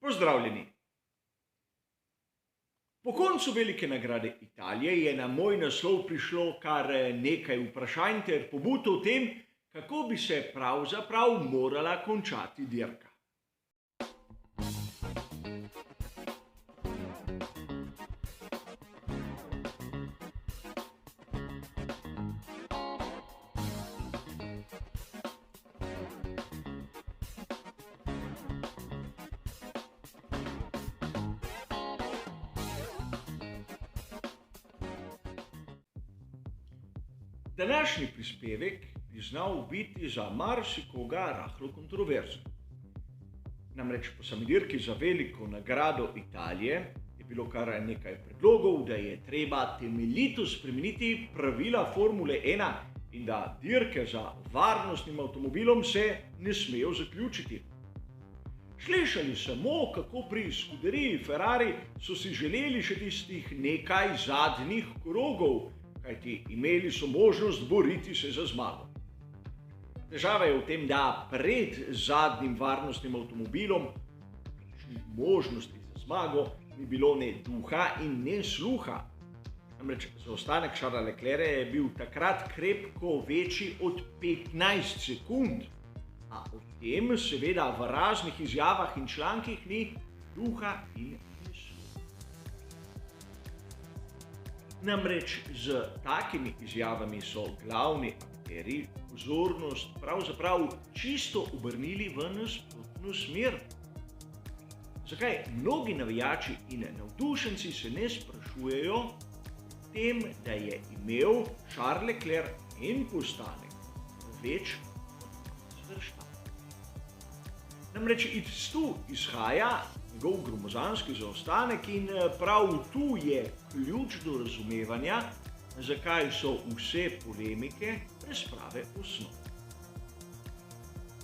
Pozdravljeni! Po koncu Velike nagrade Italije je na moj naslov prišlo kar nekaj vprašanj ter pobud o tem, kako bi se pravzaprav morala končati dirka. Današnji prispevek bi znal biti za marsikoga rahlo kontroverzen. Namreč po sami dirki za Veliko nagrado Italije je bilo kar nekaj predlogov, da je treba temeljito spremeniti pravila Formule 1 in da dirke za varnostnim avtomobilom se ne smejo zaključiti. Slišali smo, kako pri skuderiji Ferrari so si želeli še tistih nekaj zadnjih krogov, kajti imeli so možnost boriti se za zmago. Težava je v tem, da pred zadnjim varnostnim avtomobilom možnosti za zmago ni bilo ne duha in ne sluha. Namreč zaostanek Charlesa Leclerca je bil takrat krepko večji od 15 sekund, a o tem seveda v raznih izjavah in člankih ni duha in ne sluha. Namreč z takimi izjavami so glavni akterji pozornost pravzaprav čisto obrnili v nasprotno smer. Zakaj mnogi navijači in navdušenci se ne sprašujejo o tem, da je imel Charles Leclerc en postanek več od Verstappena. Namreč iz tu izhaja njegov gromozanski zaostanek in prav tu je ključ do razumevanja, zakaj so vse polemike brez prave osnove.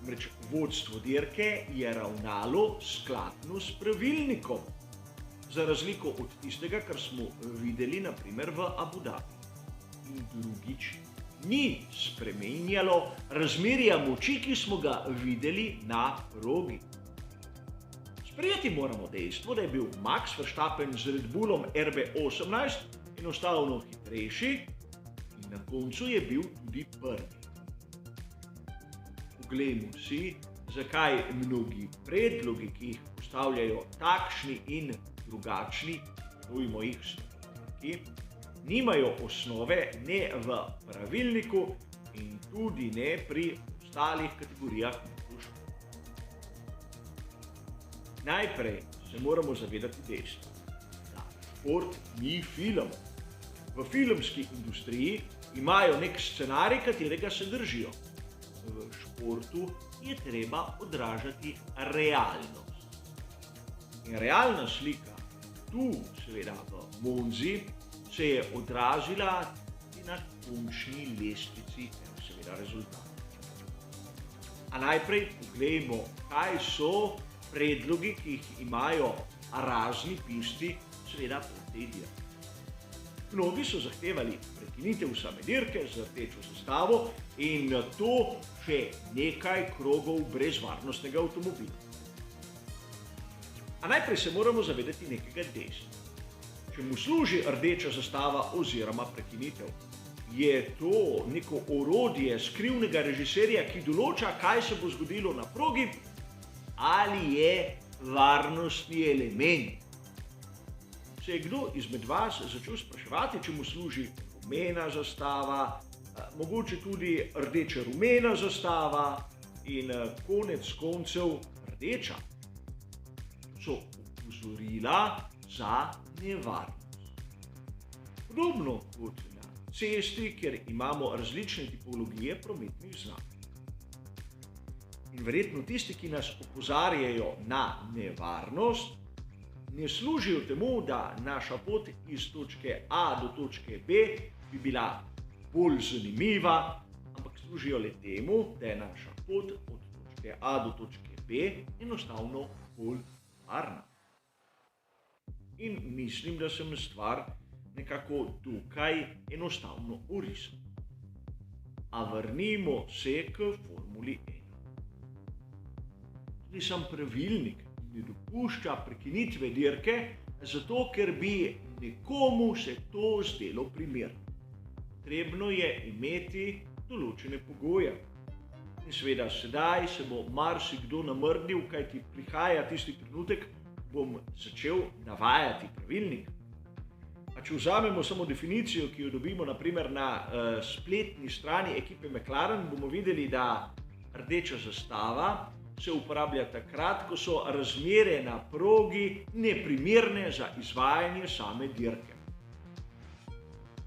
Namreč vodstvo dirke je ravnalo skladno s pravilnikom, za razliko od tistega, kar smo videli na primer v Abu Dhabi. In drugič, ni spremenjalo razmerja moči, ki smo ga videli na progi. Sprejeti moramo dejstvo, da je bil Max Verstappen z Red Bullom RB18 enostavno hitrejši in na koncu je bil tudi prvi. Poglejmo si, zakaj mnogi predlogi, ki jih postavljajo takšni in drugačni, dojmo jih strokovnjaki, nimajo osnove ne v pravilniku in tudi ne pri ostalih kategorijah motošporta. Najprej se moramo zavedati dejstva, da šport ni film. V filmski industriji imajo nek scenarij, katerega se držijo. V športu je treba odražati realnost. In realna slika tu, seveda v Monzi, se je odrazila tudi na končni lestvici, seveda rezultatov. A najprej poglejmo, kaj so predlogi, ki jih imajo razni pisti, seveda po tej dirki. Mnogi so zahtevali prekinitev same dirke z rdečo zastavo in to še nekaj krogov brez varnostnega avtomobila. A najprej se moramo zavedati nekega dejstva. Čemu služi rdeča zastava oziroma prekinitev? Je to neko orodje skrivnega režiserja, ki določa, kaj se bo zgodilo na progi, ali je varnostni element? Se je kdo izmed vas začel spraševati, čemu služi rumena zastava, mogoče tudi rdeče-rumena zastava in konec koncev rdeča? So opozorila za nevarnost. Podobno kot na cesti, kjer imamo različne tipologije prometnih znakov. In verjetno tisti, ki nas opozarjajo na nevarnost, ne služijo temu, da naša pot iz točke A do točke B bi bila bolj zanimiva, ampak služijo le temu, da je naša pot od točke A do točke B enostavno bolj varna. In mislim, da sem stvar nekako tukaj enostavno orisal. A vrnimo se k Formuli 1. Tudi sam pravilnik ne dopušča prekinitve dirke, zato ker bi nekomu se to zdelo primerno. Potrebno je imeti določene pogoje. In seveda sedaj se bo marsikdo namrdil, kajti prihaja tisti trenutek, bom začel navajati pravilnik. A če vzamemo samo definicijo, ki jo dobimo naprimer na spletni strani ekipe McLaren, bomo videli, da rdeča zastava se uporablja takrat, ko so razmere na progi neprimerne za izvajanje same dirke.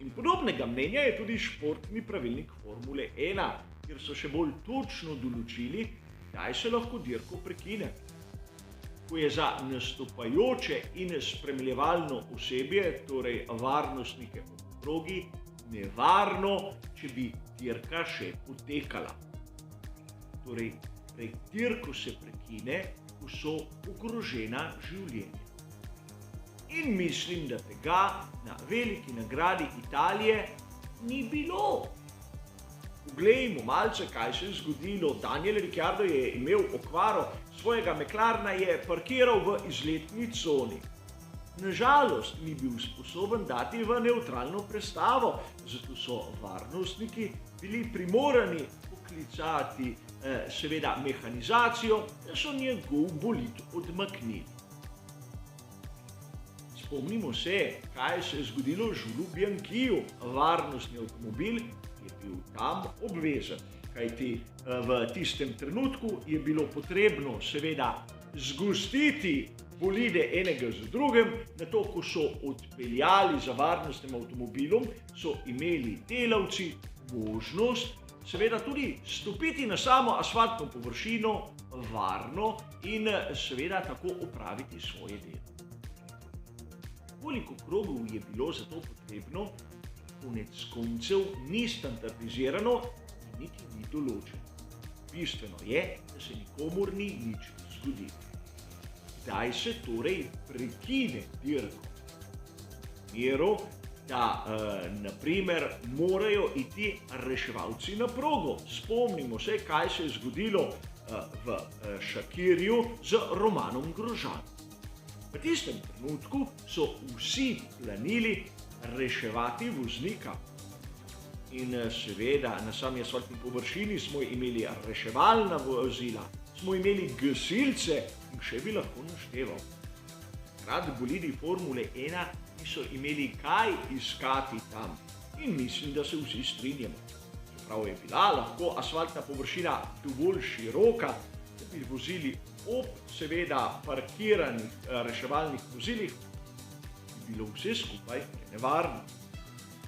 In podobnega mnenja je tudi športni pravilnik Formule 1, kjer so še bolj točno določili, kdaj se lahko dirko prekine. Ko je za nastopajoče in spremljevalno osebje, torej varnostnike ob progi, nevarno, če bi dirka še potekala. Torej, pred dirko se prekine, ko so ogrožena življenja. In mislim, da tega na veliki nagradi Italije ni bilo. Poglejmo malce, kaj se je zgodilo. Daniel Ricciardo je imel okvaro, svojega McLarena je parkiral v izletni coni. Nažalost, ni bil sposoben dati v nevtralno prestavo, zato so varnostniki bili primorani poklicati seveda mehanizacijo, da so njegov bolid odmaknili. Spomnimo se, kaj se je zgodilo Julesu Bianchiju. Varnostni avtomobil je bil tam obvezen, kajti v tistem trenutku je bilo potrebno seveda zgostiti bolide enega z drugim, nato ko so odpeljali za varnostnim avtomobilom, so imeli delavci možnost seveda tudi stopiti na samo asfaltno površino varno in seveda tako opraviti svoje delo. Koliko krogov je bilo za to potrebno, konec koncev ni standardizirano in niti ni določeno. Bistveno je, da se nikomur ni nič zgodilo. Kdaj se torej prekine dirko? Mero, da naprimer morajo iti reševalci na progo. Spomnimo se, kaj se je zgodilo v Šakirju z Romanom Grosjeanom. V tistem trenutku so vsi planili reševati voznika. In seveda na sami asfaltni površini smo imeli reševalna vozila, smo imeli gasilce in še bi lahko našteval. Takrat bolidi Formule 1 niso imeli kaj iskati tam in mislim, da se vsi strinjamo. Čeprav je bila lahko asfaltna površina dovolj široka, da bi vozili ob seveda parkiranih reševalnih vozilih, bi bilo vse skupaj nevarno.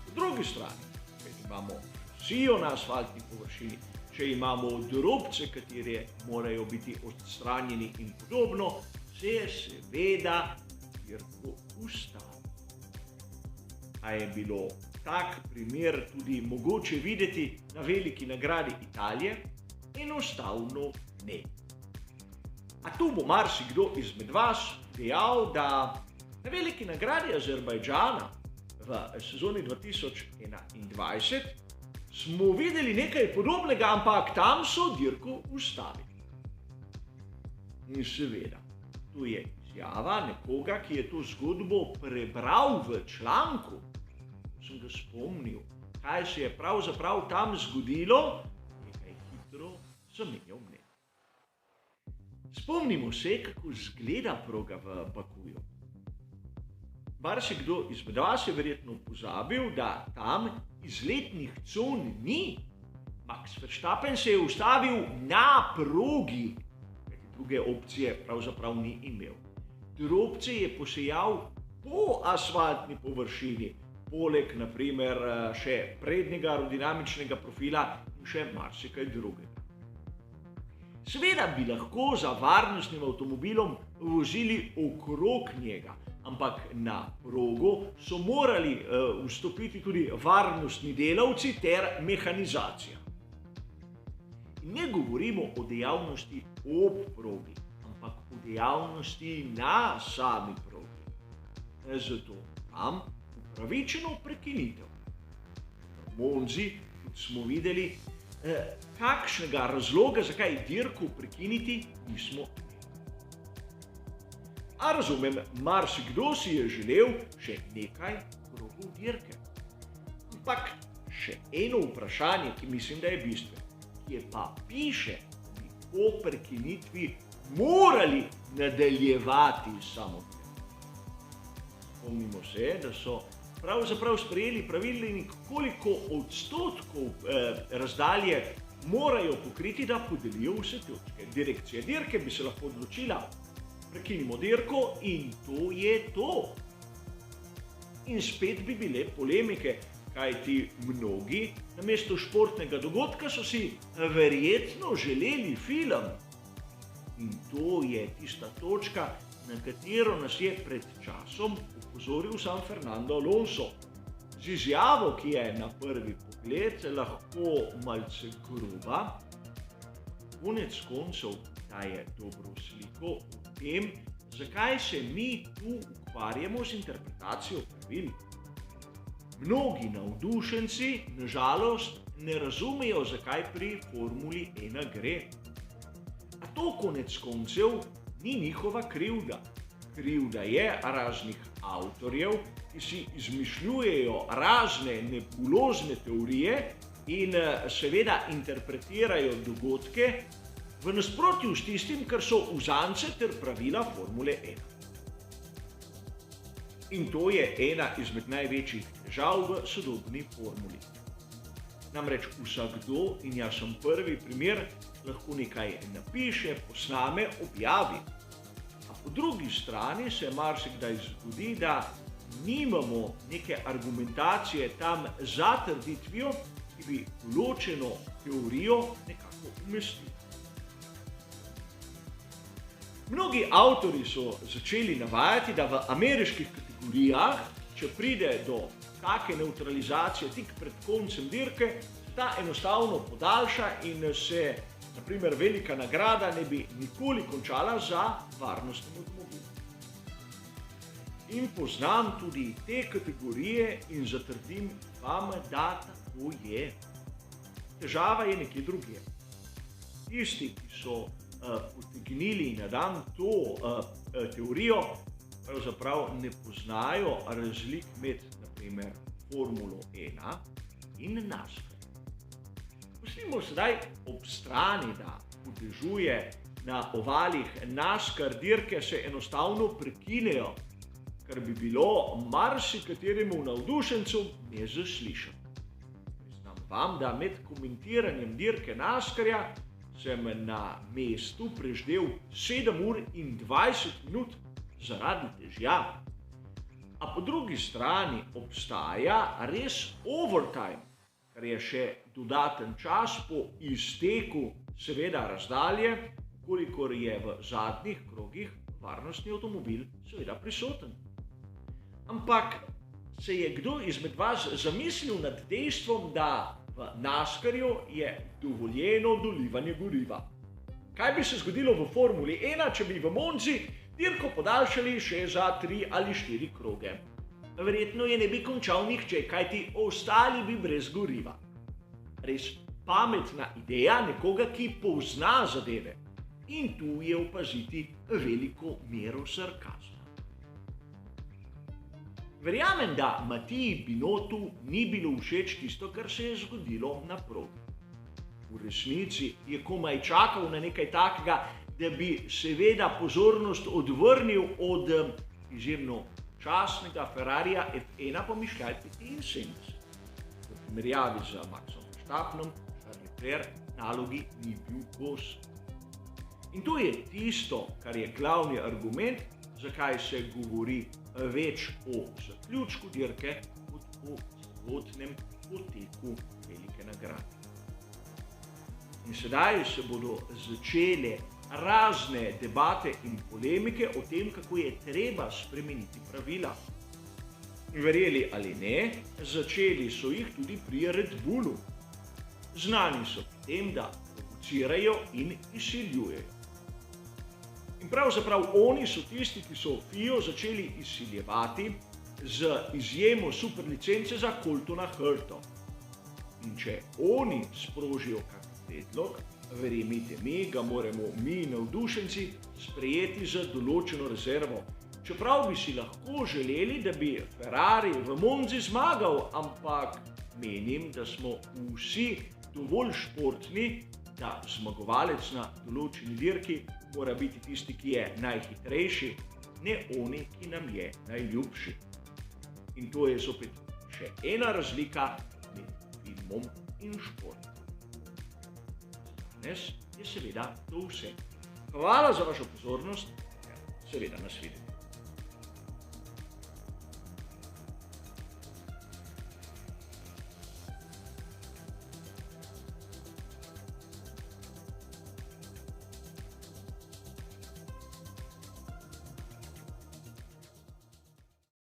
Po drugi strani, če imamo sijo na asfaltni površini, če imamo drobce, katere morajo biti odstranjeni in podobno, se je seveda dirko ustavi. A je bilo tak primer tudi mogoče videti na veliki nagradi Italije? Enostavno ne. A tu bo marsikdo izmed vas dejal, da na veliki nagradi Azerbajdžana v sezoni 2021 smo videli nekaj podobnega, ampak tam so dirko ustavili. In seveda, tu je izjava nekoga, ki je to zgodbo prebral v članku. Sem ga spomnil, kaj se je pravzaprav tam zgodilo, nekaj hitro zamenjal mnenje. Spomnimo se, kako izgleda proga v Bakuju. Marsikdo izmed vas je verjetno pozabil, da tam izletnih con ni. Max Verstappen se je ustavil na progi, kajti druge opcije pravzaprav ni imel. Drobce je posejal po asfaltni površini, poleg naprimer še prednjega aerodinamičnega profila in še marsikaj drugega. Seveda bi lahko za varnostnim avtomobilom vozili okrog njega, ampak na progo so morali vstopiti tudi varnostni delavci ter mehanizacija. In ne govorimo o dejavnosti ob progi, ampak o dejavnosti na sami progi. Zato tam upravičeno prekinitev. V Monzi smo videli, kakšnega razloga, zakaj dirko prekiniti, nismo imeli. A razumem, marsikdo si je želel še nekaj krogov dirke. Ampak še eno vprašanje, ki mislim, da je bistveno, ki pa piše, da bi po prekinitvi morali nadaljevati samo dirko. Spomnimo se, da so pravzaprav sprejeli pravilnik, koliko odstotkov razdalje morajo pokriti, da podelijo vse točke. Direkcija dirke bi se lahko odločila, prekinimo dirko in to je to. In spet bi bile polemike, kajti mnogi namesto športnega dogodka so si verjetno želeli film. In to je tista točka, na katero nas je pred časom opozoril sam Fernando Alonso. Z izjavo, ki je na prvi pogled lahko malce gruba, konec koncev daje dobro sliko o tem, zakaj se mi tu ukvarjamo z interpretacijo pravil. Mnogi navdušenci, na žalost, ne razumejo, zakaj pri Formuli 1 gre. A to konec koncev ni njihova krivda. Krivda je raznih avtorjev, ki si izmišljujejo razne nebulozne teorije in seveda interpretirajo dogodke v nasprotju s tistim, kar so uzance ter pravila Formule 1. In to je ena izmed največjih težav v sodobni formuli. Namreč vsakdo, in jaz sem prvi primer, lahko nekaj napiše, posname, objavi. A po drugi strani se marsikdaj zgodi, da nimamo neke argumentacije tam za trditvijo, ki bi določeno teorijo nekako umestili. Mnogi avtorji so začeli navajati, da v ameriških kategorijah, če pride do take nevtralizacije tik pred koncem dirke, ta enostavno podaljša in se, na primer, velika nagrada ne bi nikoli končala za varnostnim avtomobilom. In poznam tudi te kategorije in zatrdim vam, da tako je. Težava je nekje drugje. Tisti, ki so potegnili na dan to teorijo, pravzaprav ne poznajo razlik med, na primer, Formulo 1 in NASCAR. Pustimo sedaj ob strani, da potežuje na ovalih NASCAR dirke se enostavno prekinejo, kar bi bilo marsikateremu navdušencu nezaslišano. Priznam vam, da med komentiranjem dirke NASCAR-ja sem na mestu preždel 7 ur in 20 minut zaradi težav. A po drugi strani obstaja res overtime, kar je še dodaten čas po izteku seveda razdalje, kolikor je v zadnjih krogih varnostni avtomobil seveda prisoten. Ampak se je kdo izmed vas zamislil nad dejstvom, da v NASCAR-ju je dovoljeno dolivanje goriva? Kaj bi se zgodilo v Formuli 1, če bi v Monzi dirko podaljšali še za 3 ali 4 kroge? Verjetno je ne bi končal nihče, kajti ostali bi brez goriva. Res pametna ideja nekoga, ki pozna zadeve. In tu je opaziti veliko mero sarkazma. Verjamem, da Matiji Binotu ni bilo všeč tisto, kar se je zgodilo na progi. V resnici je komaj čakal na nekaj takega, da bi seveda pozornost odvrnil od izjemno častnega Ferrarija F1 pomišljaj 75. V primerjavi z Maxom Verstappenom, Charles Leclerc nalogi ni bil kos. In to je tisto, kar je glavni argument, zakaj se govori več o zaključku dirke kot o celotnem poteku velike nagrade. In sedaj se bodo začele razne debate in polemike o tem, kako je treba spremeniti pravila. In verjeli ali ne, začeli so jih tudi pri Red Bullu. Znani so tem, da provocirajo in izsiljujejo. In pravzaprav oni so tisti, ki so FIA začeli izsiljevati z izjemo superlicence za Coltona Hurta. In če oni sprožijo kak predlog, verjemite mi, ga moramo mi navdušenci sprejeti z določeno rezervo. Čeprav bi si lahko želeli, da bi Ferrari v Monzi zmagal, ampak menim, da smo vsi dovolj športni, da zmagovalec na določeni dirki mora biti tisti, ki je najhitrejši, ne oni, ki nam je najljubši. In to je zopet še ena razlika med filmom in športom. Danes je seveda to vse. Hvala za vašo pozornost, seveda nasvidenje.